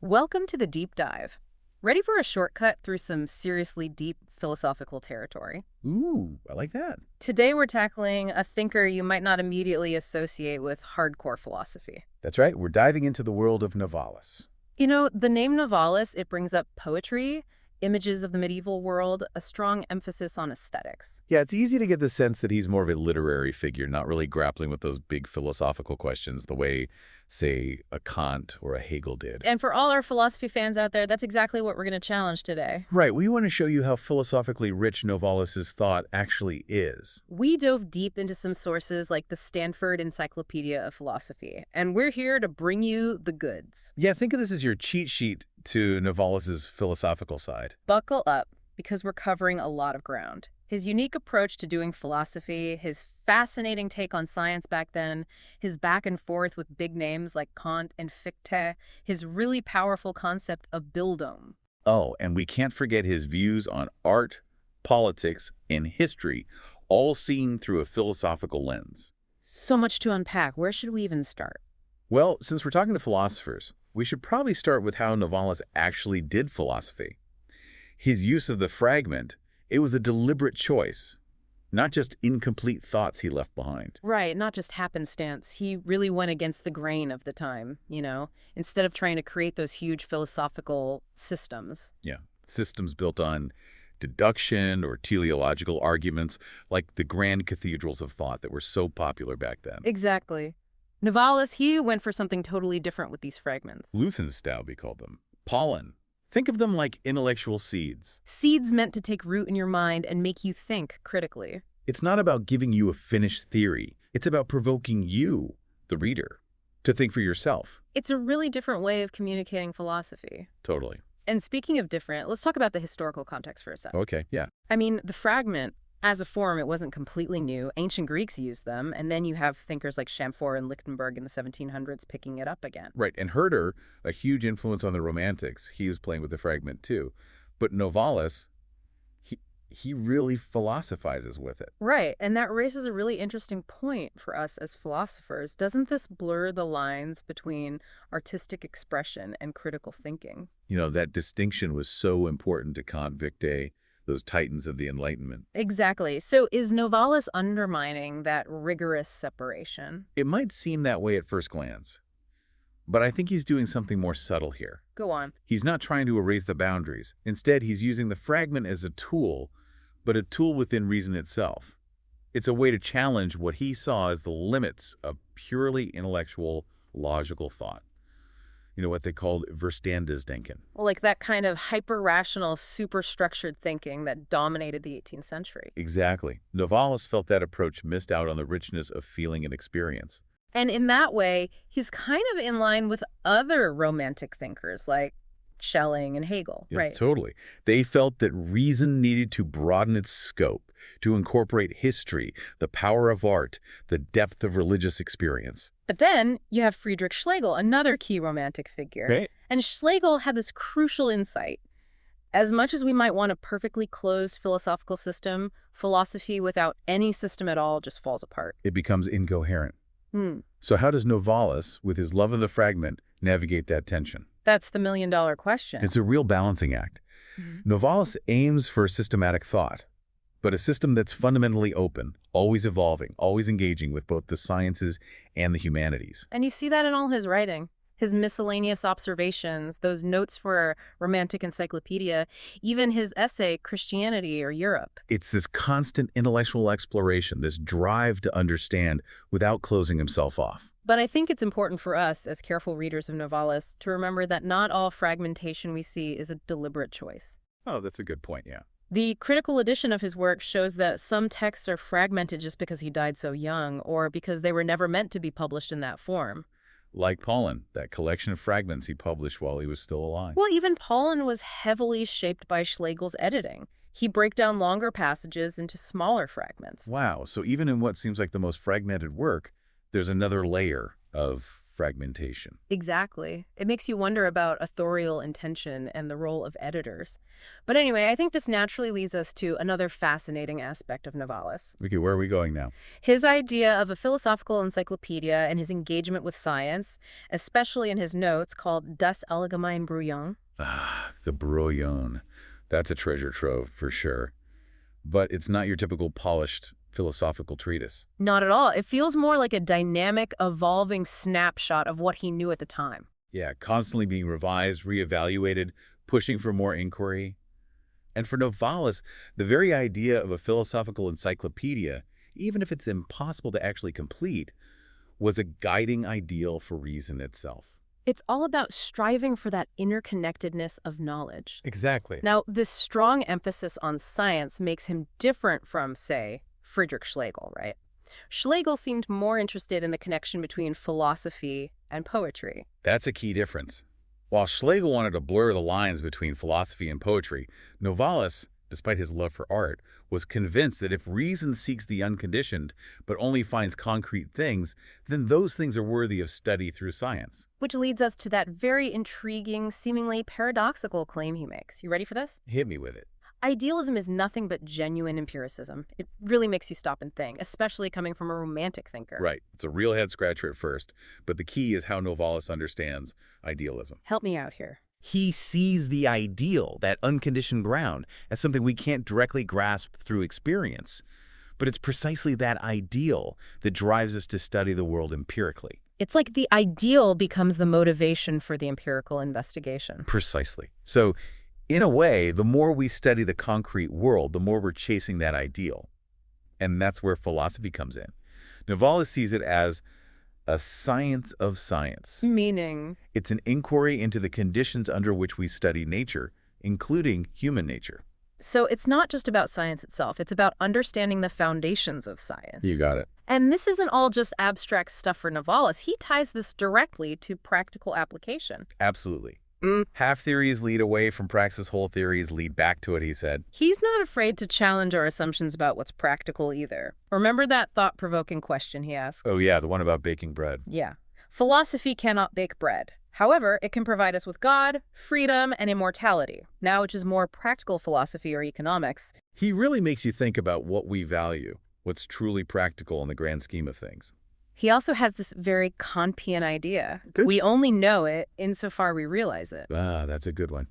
Welcome to the deep dive. Ready for a shortcut through some seriously deep philosophical territory? Ooh, I like that. Today we're tackling a thinker you might not immediately associate with hardcore philosophy. That's right. We're diving into the world of Novalis. You know, the name Novalis, it brings up poetry, images of the medieval world, a strong emphasis on aesthetics. Yeah, it's easy to get the sense that he's more of a literary figure, not really grappling with those big philosophical questions the way, say, a Kant or a Hegel did. And for all our philosophy fans out there, that's exactly what we're going to challenge today. Right, we want to show you how philosophically rich Novalis's thought actually is. We dove deep into some sources like the Stanford Encyclopedia of Philosophy, and we're here to bring you the goods. Yeah, think of this as your cheat sheet to Novalis's philosophical side. Buckle up, because we're covering a lot of ground. His unique approach to doing philosophy, his fascinating take on science back then, his back and forth with big names like Kant and Fichte, his really powerful concept of Bildung. Oh, and we can't forget his views on art, politics, and history, all seen through a philosophical lens. So much to unpack. Where should we even start? Well, since we're talking to philosophers, we should probably start with how Novalis actually did philosophy. His use of the fragment, it was a deliberate choice, not just incomplete thoughts he left behind. Right, not just happenstance. He really went against the grain of the time, instead of trying to create those huge philosophical systems. Yeah, systems built on deduction or teleological arguments like the grand cathedrals of thought that were so popular back then. Exactly. Novalis, he went for something totally different with these fragments. Luthenstau, we call them. Pollen. Think of them like intellectual seeds. Seeds meant to take root in your mind and make you think critically. It's not about giving you a finished theory. It's about provoking you, the reader, to think for yourself. It's a really different way of communicating philosophy. Totally. And speaking of different, let's talk about the historical context for a second. Okay, yeah. I mean, the fragment, as a form, it wasn't completely new. Ancient Greeks used them, and then you have thinkers like Chamfort and Lichtenberg in the 1700s picking it up again. Right, and Herder, a huge influence on the Romantics, he is playing with the fragment too. But Novalis, he really philosophizes with it. Right, and that raises a really interesting point for us as philosophers. Doesn't this blur the lines between artistic expression and critical thinking? You know, that distinction was so important to Kant, Fichte, those titans of the Enlightenment. Exactly. So is Novalis undermining that rigorous separation? It might seem that way at first glance, but I think he's doing something more subtle here. Go on. He's not trying to erase the boundaries. Instead, he's using the fragment as a tool, but a tool within reason itself. It's a way to challenge what he saw as the limits of purely intellectual, logical thought. You know, what they called Verstandesdenken. Like that kind of hyper-rational, super-structured thinking that dominated the 18th century. Exactly. Novalis felt that approach missed out on the richness of feeling and experience. And in that way, he's kind of in line with other Romantic thinkers like Schelling and Hegel, Yeah, right? totally. They felt that reason needed to broaden its scope, to incorporate history, the power of art, the depth of religious experience. But then you have Friedrich Schlegel, another key Romantic figure. Right. And Schlegel had this crucial insight. As much as we might want a perfectly closed philosophical system, philosophy without any system at all just falls apart. It becomes incoherent. Hmm. So how does Novalis, with his love of the fragment, navigate that tension? That's the million-dollar question. It's a real balancing act. Novalis aims for systematic thought, but a system that's fundamentally open, always evolving, always engaging with both the sciences and the humanities. And you see that in all his writing. His miscellaneous observations, those notes for a Romantic encyclopedia, even his essay, Christianity or Europe. It's this constant intellectual exploration, this drive to understand without closing himself off. But I think it's important for us, as careful readers of Novalis, to remember that not all fragmentation we see is a deliberate choice. Oh, that's a good point, yeah. The critical edition of his work shows that some texts are fragmented just because he died so young, or because they were never meant to be published in that form. Like Pollen, that collection of fragments he published while he was still alive. Well, even Pollen was heavily shaped by Schlegel's editing. He broke down longer passages into smaller fragments. Wow, so even in what seems like the most fragmented work, there's another layer of fragmentation. Exactly. It makes you wonder about authorial intention and the role of editors. But anyway, I think this naturally leads us to another fascinating aspect of Novalis. Okay, where are we going now? His idea of a philosophical encyclopedia and his engagement with science, especially in his notes called Das Allgemeine Brouillon. Ah, the brouillon. That's a treasure trove for sure. But it's not your typical polished philosophical treatise. Not at all. It feels more like a dynamic, evolving snapshot of what he knew at the time. Yeah, constantly being revised, reevaluated, pushing for more inquiry. And for Novalis, the very idea of a philosophical encyclopedia, even if it's impossible to actually complete, was a guiding ideal for reason itself. It's all about striving for that interconnectedness of knowledge. Exactly. Now, this strong emphasis on science makes him different from, say, Friedrich Schlegel, right? Schlegel seemed more interested in the connection between philosophy and poetry. That's a key difference. While Schlegel wanted to blur the lines between philosophy and poetry, Novalis, despite his love for art, was convinced that if reason seeks the unconditioned but only finds concrete things, then those things are worthy of study through science. Which leads us to that very intriguing, seemingly paradoxical claim he makes. You ready for this? Hit me with it. Idealism is nothing but genuine empiricism. It really makes you stop and think, especially coming from a romantic thinker. Right. It's a real head-scratcher at first, but the key is how Novalis understands idealism. Help me out here. He sees the ideal, that unconditioned ground, as something we can't directly grasp through experience. But it's precisely that ideal that drives us to study the world empirically. It's like the ideal becomes the motivation for the empirical investigation. Precisely. So, in a way, the more we study the concrete world, the more we're chasing that ideal. And that's where philosophy comes in. Novalis sees it as a science of science. Meaning? It's an inquiry into the conditions under which we study nature, including human nature. So it's not just about science itself. It's about understanding the foundations of science. You got it. And this isn't all just abstract stuff for Novalis. He ties this directly to practical application. Absolutely. Half theories lead away from praxis, whole theories lead back to it, he said. He's not afraid to challenge our assumptions about what's practical either. Remember that thought-provoking question he asked? Oh yeah, the one about baking bread. Yeah. Philosophy cannot bake bread. However, it can provide us with God, freedom, and immortality. Now, which is more practical philosophy or economics? He really makes you think about what we value, what's truly practical in the grand scheme of things. He also has this very Kantian idea. Good. We only know it insofar we realize it. Ah, that's a good one.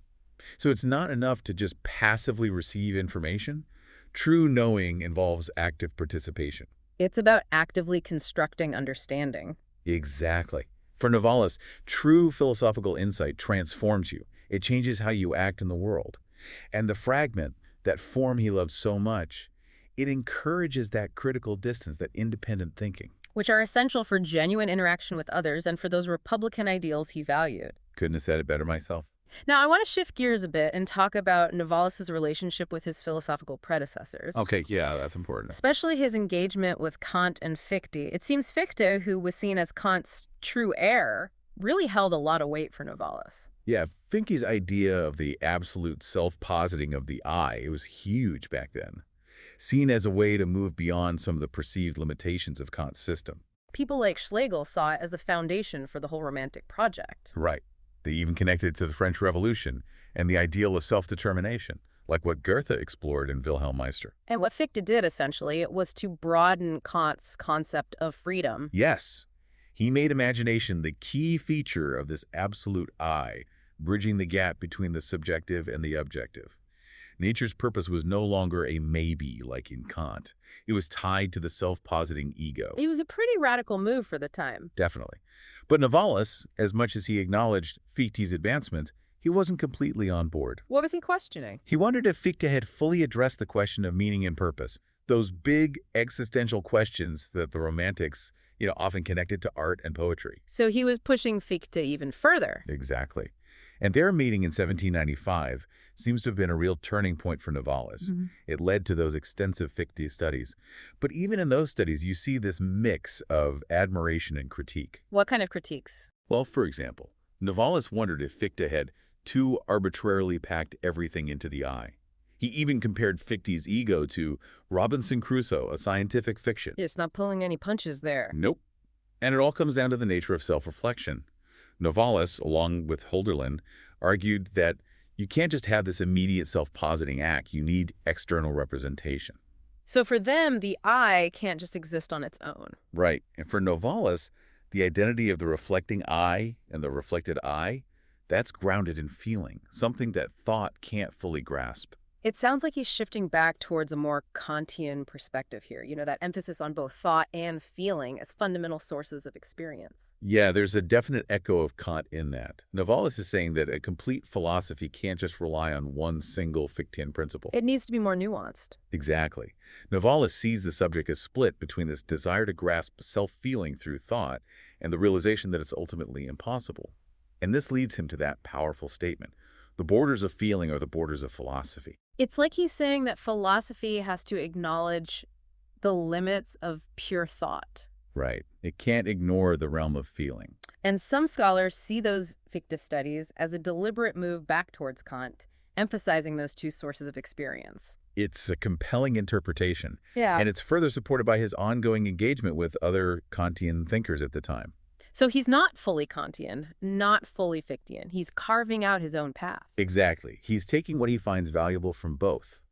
So it's not enough to just passively receive information. True knowing involves active participation. It's about actively constructing understanding. Exactly. For Novalis, true philosophical insight transforms you. It changes how you act in the world. And the fragment, that form he loves so much, it encourages that critical distance, that independent thinking. Which are essential for genuine interaction with others and for those Republican ideals he valued. Couldn't have said it better myself. Now, I want to shift gears a bit and talk about Novalis' relationship with his philosophical predecessors. Okay, yeah, that's important. Especially his engagement with Kant and Fichte. It seems Fichte, who was seen as Kant's true heir, really held a lot of weight for Novalis. Yeah, Fichte's idea of the absolute self-positing of the I, it was huge back then. Seen as a way to move beyond some of the perceived limitations of Kant's system. People like Schlegel saw it as the foundation for the whole Romantic project. Right. They even connected it to the French Revolution and the ideal of self-determination, like what Goethe explored in Wilhelm Meister. And what Fichte did, essentially, was to broaden Kant's concept of freedom. Yes, he made imagination the key feature of this absolute I, bridging the gap between the subjective and the objective. Nature's purpose was no longer a maybe like in Kant. It was tied to the self-positing ego. It was a pretty radical move for the time. Definitely. But Novalis, as much as he acknowledged Fichte's advancement, he wasn't completely on board. What was he questioning? He wondered if Fichte had fully addressed the question of meaning and purpose, those big existential questions that the Romantics, often connected to art and poetry. So he was pushing Fichte even further. Exactly. And their meeting in 1795 seems to have been a real turning point for Novalis. It led to those extensive Fichte studies. But even in those studies, you see this mix of admiration and critique. What kind of critiques? Well, for example, Novalis wondered if Fichte had too arbitrarily packed everything into the I. He even compared Fichte's ego to Robinson Crusoe, a scientific fiction. It's not pulling any punches there. Nope. And it all comes down to the nature of self-reflection. Novalis, along with Hölderlin, argued that you can't just have this immediate self-positing act. You need external representation. So for them, the I can't just exist on its own. Right. And for Novalis, the identity of the reflecting I and the reflected I, that's grounded in feeling, something that thought can't fully grasp. It sounds like he's shifting back towards a more Kantian perspective here, that emphasis on both thought and feeling as fundamental sources of experience. Yeah, there's a definite echo of Kant in that. Novalis is saying that a complete philosophy can't just rely on one single Fichtean principle. It needs to be more nuanced. Exactly. Novalis sees the subject as split between this desire to grasp self-feeling through thought and the realization that it's ultimately impossible. And this leads him to that powerful statement: the borders of feeling are the borders of philosophy. It's like he's saying that philosophy has to acknowledge the limits of pure thought. Right. It can't ignore the realm of feeling. And some scholars see those Fichte studies as a deliberate move back towards Kant, emphasizing those two sources of experience. It's a compelling interpretation, Yeah. and it's further supported by his ongoing engagement with other Kantian thinkers at the time. So he's not fully Kantian, not fully Fichtean. He's carving out his own path. Exactly. He's taking what he finds valuable from both.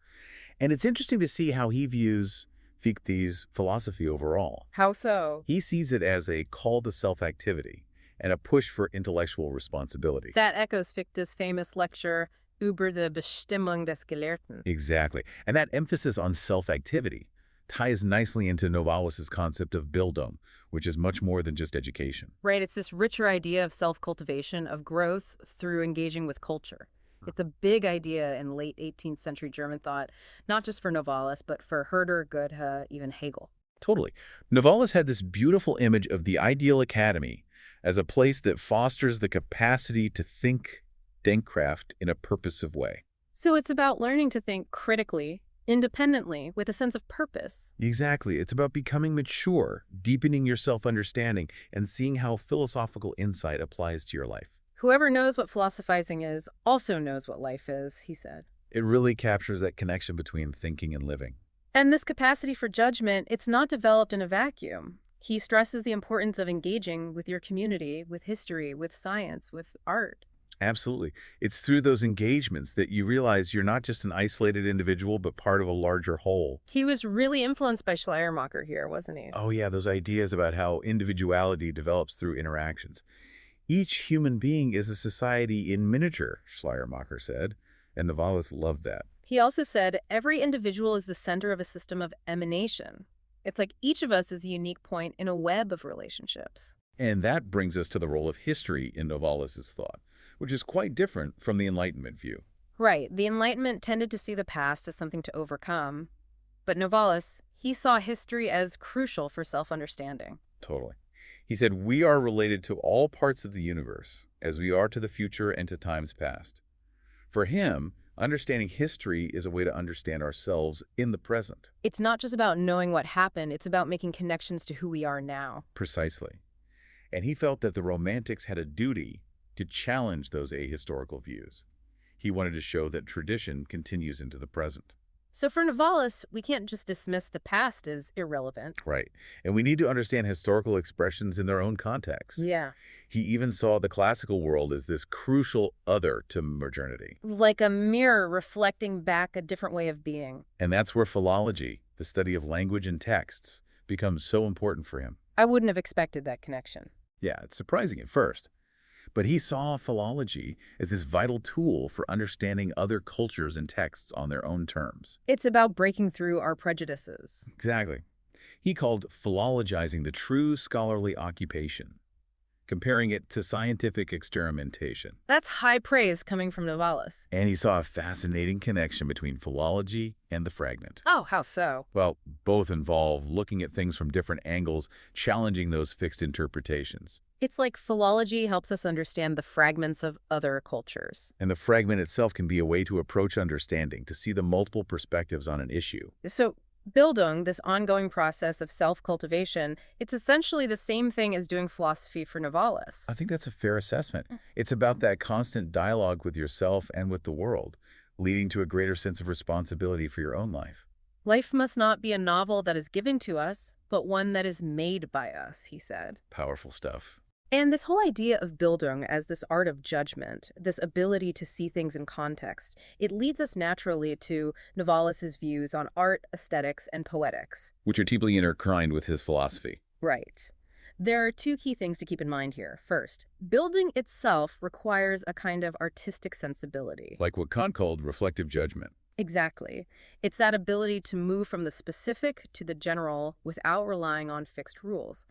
And it's interesting to see how he views Fichte's philosophy overall. How so? He sees it as a call to self-activity and a push for intellectual responsibility. That echoes Fichte's famous lecture, Über die Bestimmung des Gelehrten. Exactly. And that emphasis on self-activity ties nicely into Novalis's concept of Bildung, which is much more than just education. Right, it's this richer idea of self-cultivation, of growth through engaging with culture. It's a big idea in late 18th century German thought, not just for Novalis, but for Herder, Goethe, even Hegel. Totally. Novalis had this beautiful image of the ideal academy as a place that fosters the capacity to think Denkkraft in a purposive way. So it's about learning to think critically, independently, with a sense of purpose. Exactly. It's about becoming mature, deepening your self-understanding, and seeing how philosophical insight applies to your life. Whoever knows what philosophizing is also knows what life is, he said. It really captures that connection between thinking and living. And this capacity for judgment, it's not developed in a vacuum. He stresses the importance of engaging with your community, with history, with science, with art. Absolutely. It's through those engagements that you realize you're not just an isolated individual, but part of a larger whole. He was really influenced by Schleiermacher here, wasn't he? Oh yeah, those ideas about how individuality develops through interactions. Each human being is a society in miniature, Schleiermacher said, and Novalis loved that. He also said, every individual is the center of a system of emanation. It's like each of us is a unique point in a web of relationships. And that brings us to the role of history in Novalis's thought, which is quite different from the Enlightenment view. Right. The Enlightenment tended to see the past as something to overcome. But Novalis, he saw history as crucial for self-understanding. Totally. He said, we are related to all parts of the universe, as we are to the future and to times past. For him, understanding history is a way to understand ourselves in the present. It's not just about knowing what happened, it's about making connections to who we are now. Precisely. And he felt that the Romantics had a duty to challenge those ahistorical views. He wanted to show that tradition continues into the present. So for Novalis, we can't just dismiss the past as irrelevant. Right. And we need to understand historical expressions in their own context. Yeah. He even saw the classical world as this crucial other to modernity. Like a mirror reflecting back a different way of being. And that's where philology, the study of language and texts, becomes so important for him. I wouldn't have expected that connection. Yeah, it's surprising at first. But he saw philology as this vital tool for understanding other cultures and texts on their own terms. It's about breaking through our prejudices. Exactly. He called philologizing the true scholarly occupation, comparing it to scientific experimentation. That's high praise coming from Novalis. And he saw a fascinating connection between philology and the fragment. Oh, how so? Well, both involve looking at things from different angles, challenging those fixed interpretations. It's like philology helps us understand the fragments of other cultures. And the fragment itself can be a way to approach understanding, to see the multiple perspectives on an issue. So Bildung, this ongoing process of self-cultivation, it's essentially the same thing as doing philosophy for Novalis. I think that's a fair assessment. It's about that constant dialogue with yourself and with the world, leading to a greater sense of responsibility for your own life. Life must not be a novel that is given to us, but one that is made by us, he said. Powerful stuff. And this whole idea of Bildung as this art of judgment, this ability to see things in context, it leads us naturally to Novalis' views on art, aesthetics, and poetics. Which are deeply intertwined with his philosophy. Right. There are two key things to keep in mind here. First, building itself requires a kind of artistic sensibility. Like what Kant called reflective judgment. Exactly. It's that ability to move from the specific to the general without relying on fixed rules.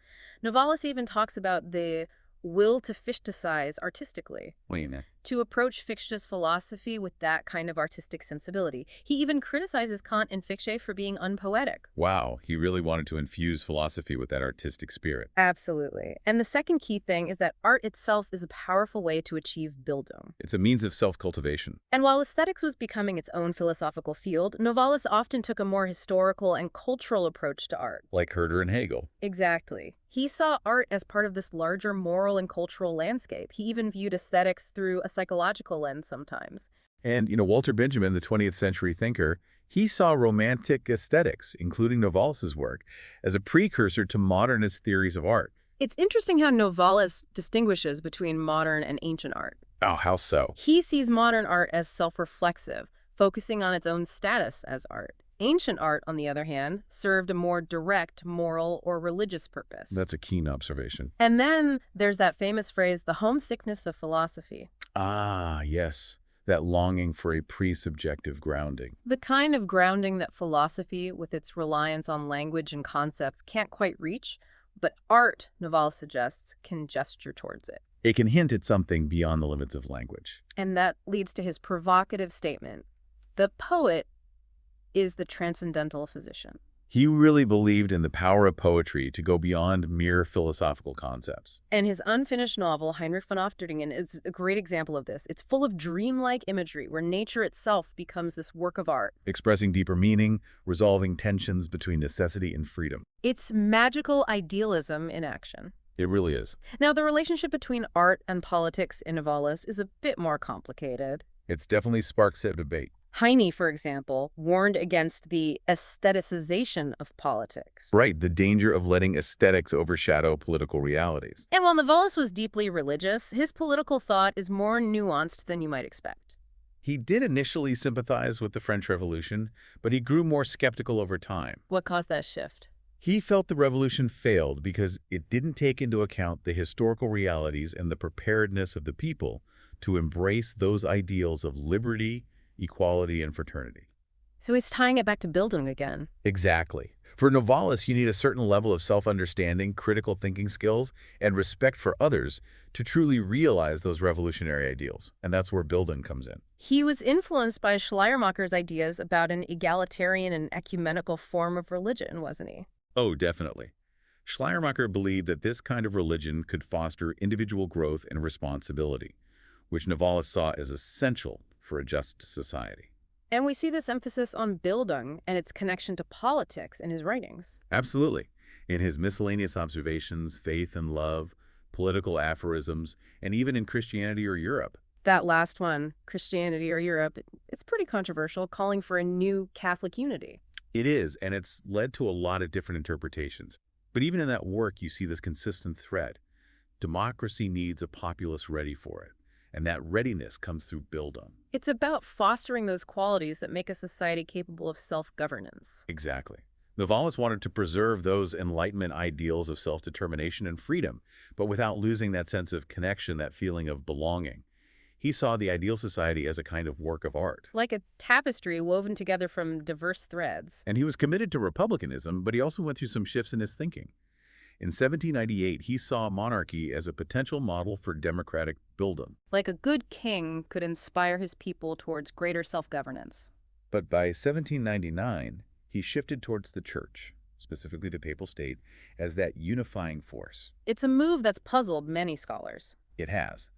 Novalis even talks about the will to Fichtesize artistically, Wait a minute. to approach Fichte's philosophy with that kind of artistic sensibility. He even criticizes Kant and Fichte for being unpoetic. Wow, he really wanted to infuse philosophy with that artistic spirit. Absolutely. And the second key thing is that art itself is a powerful way to achieve Bildung. It's a means of self-cultivation. And while aesthetics was becoming its own philosophical field, Novalis often took a more historical and cultural approach to art. Like Herder and Hegel. Exactly. He saw art as part of this larger moral and cultural landscape. He even viewed aesthetics through a psychological lens sometimes. And, Walter Benjamin, the 20th century thinker, he saw romantic aesthetics, including Novalis' work, as a precursor to modernist theories of art. It's interesting how Novalis distinguishes between modern and ancient art. Oh, how so? He sees modern art as self-reflexive, focusing on its own status as art. Ancient art, on the other hand, served a more direct moral or religious purpose. That's a keen observation. And then there's that famous phrase, the homesickness of philosophy. Ah, yes. That longing for a pre-subjective grounding. The kind of grounding that philosophy, with its reliance on language and concepts, can't quite reach, but art, Novalis suggests, can gesture towards it. It can hint at something beyond the limits of language. And that leads to his provocative statement. The poet is the transcendental physician. He really believed in the power of poetry to go beyond mere philosophical concepts. And his unfinished novel, Heinrich von Ofterdingen, is a great example of this. It's full of dreamlike imagery where nature itself becomes this work of art. Expressing deeper meaning, resolving tensions between necessity and freedom. It's magical idealism in action. It really is. Now, the relationship between art and politics in Novalis is a bit more complicated. It's definitely sparks a debate. Heine, for example, warned against the aestheticization of politics. Right, the danger of letting aesthetics overshadow political realities. And while Novalis was deeply religious, his political thought is more nuanced than you might expect. He did initially sympathize with the French Revolution, but he grew more skeptical over time. What caused that shift? He felt the revolution failed because it didn't take into account the historical realities and the preparedness of the people to embrace those ideals of liberty, equality, and fraternity. So he's tying it back to Bildung again. Exactly. For Novalis, you need a certain level of self-understanding, critical thinking skills, and respect for others to truly realize those revolutionary ideals. And that's where Bildung comes in. He was influenced by Schleiermacher's ideas about an egalitarian and ecumenical form of religion, wasn't he? Oh, definitely. Schleiermacher believed that this kind of religion could foster individual growth and responsibility, which Novalis saw as essential for a just society. And we see this emphasis on Bildung and its connection to politics in his writings. Absolutely. In his miscellaneous observations, faith and love, political aphorisms, and even in Christianity or Europe. That last one, Christianity or Europe, it's pretty controversial, calling for a new Catholic unity. It is, and it's led to a lot of different interpretations. But even in that work, you see this consistent thread. Democracy needs a populace ready for it, and that readiness comes through Bildung. It's about fostering those qualities that make a society capable of self-governance. Exactly. Novalis wanted to preserve those Enlightenment ideals of self-determination and freedom, but without losing that sense of connection, that feeling of belonging. He saw the ideal society as a kind of work of art. Like a tapestry woven together from diverse threads. And he was committed to republicanism, but he also went through some shifts in his thinking. In 1798, he saw monarchy as a potential model for democratic Bildung. Like a good king could inspire his people towards greater self-governance. But by 1799, he shifted towards the church, specifically the papal state, as that unifying force. It's a move that's puzzled many scholars. It has.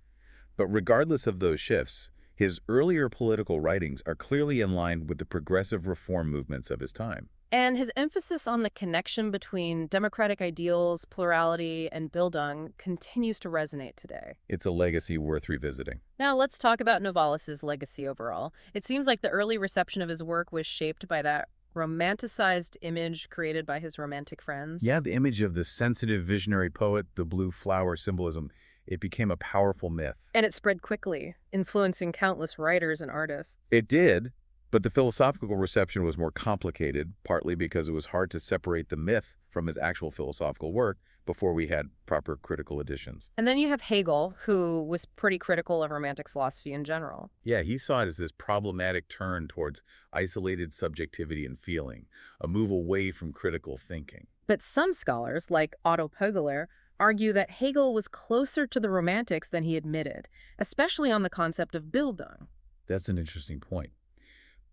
But regardless of those shifts, his earlier political writings are clearly in line with the progressive reform movements of his time. And his emphasis on the connection between democratic ideals, plurality, and Bildung continues to resonate today. It's a legacy worth revisiting. Now let's talk about Novalis' legacy overall. It seems like the early reception of his work was shaped by that romanticized image created by his romantic friends. Yeah, the image of the sensitive visionary poet, the blue flower symbolism, it became a powerful myth. And it spread quickly, influencing countless writers and artists. It did, but the philosophical reception was more complicated, partly because it was hard to separate the myth from his actual philosophical work before we had proper critical editions. And then you have Hegel, who was pretty critical of romantic philosophy in general. Yeah, he saw it as this problematic turn towards isolated subjectivity and feeling, a move away from critical thinking. But some scholars, like Otto Pöggeler, argue that Hegel was closer to the Romantics than he admitted, especially on the concept of Bildung. That's an interesting point.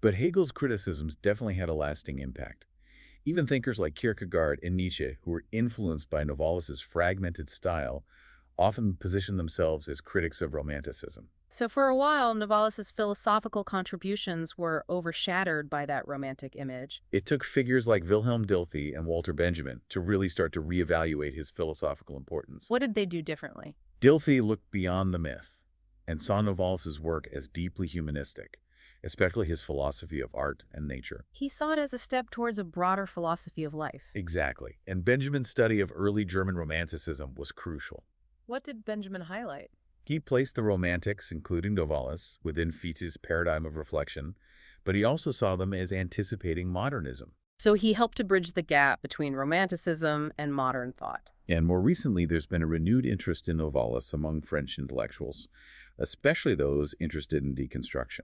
But Hegel's criticisms definitely had a lasting impact. Even thinkers like Kierkegaard and Nietzsche, who were influenced by Novalis's fragmented style, often position themselves as critics of Romanticism. So for a while, Novalis's philosophical contributions were overshadowed by that romantic image. It took figures like Wilhelm Dilthey and Walter Benjamin to really start to reevaluate his philosophical importance. What did they do differently? Dilthey looked beyond the myth and saw Novalis's work as deeply humanistic, especially his philosophy of art and nature. He saw it as a step towards a broader philosophy of life. Exactly. And Benjamin's study of early German Romanticism was crucial. What did Benjamin highlight? He placed the Romantics, including Novalis, within Fietz's paradigm of reflection, but he also saw them as anticipating modernism. So he helped to bridge the gap between Romanticism and modern thought. And more recently, there's been a renewed interest in Novalis among French intellectuals, especially those interested in deconstruction.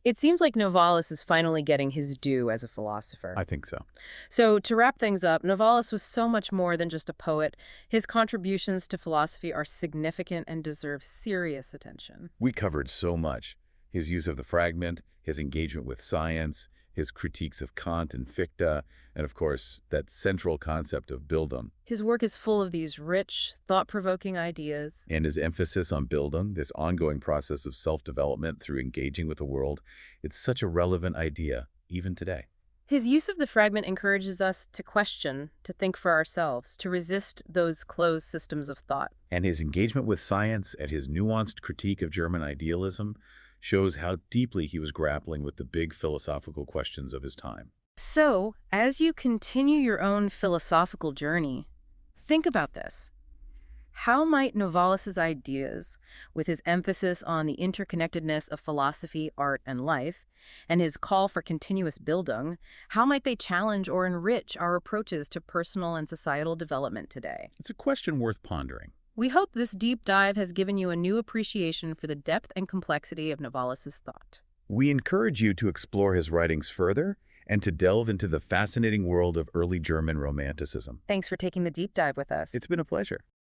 It seems like Novalis is finally getting his due as a philosopher. I think so. So to wrap things up, Novalis was so much more than just a poet. His contributions to philosophy are significant and deserve serious attention. We covered so much. His use of the fragment, his engagement with science, his critiques of Kant and Fichte, and of course, that central concept of Bildung. His work is full of these rich, thought-provoking ideas. And his emphasis on Bildung, this ongoing process of self-development through engaging with the world, it's such a relevant idea, even today. His use of the fragment encourages us to question, to think for ourselves, to resist those closed systems of thought. And his engagement with science and his nuanced critique of German idealism shows how deeply he was grappling with the big philosophical questions of his time. So, as you continue your own philosophical journey, think about this. How might Novalis's ideas, with his emphasis on the interconnectedness of philosophy, art, and life, and his call for continuous Bildung, how might they challenge or enrich our approaches to personal and societal development today? It's a question worth pondering. We hope this deep dive has given you a new appreciation for the depth and complexity of Novalis's thought. We encourage you to explore his writings further and to delve into the fascinating world of early German Romanticism. Thanks for taking the deep dive with us. It's been a pleasure.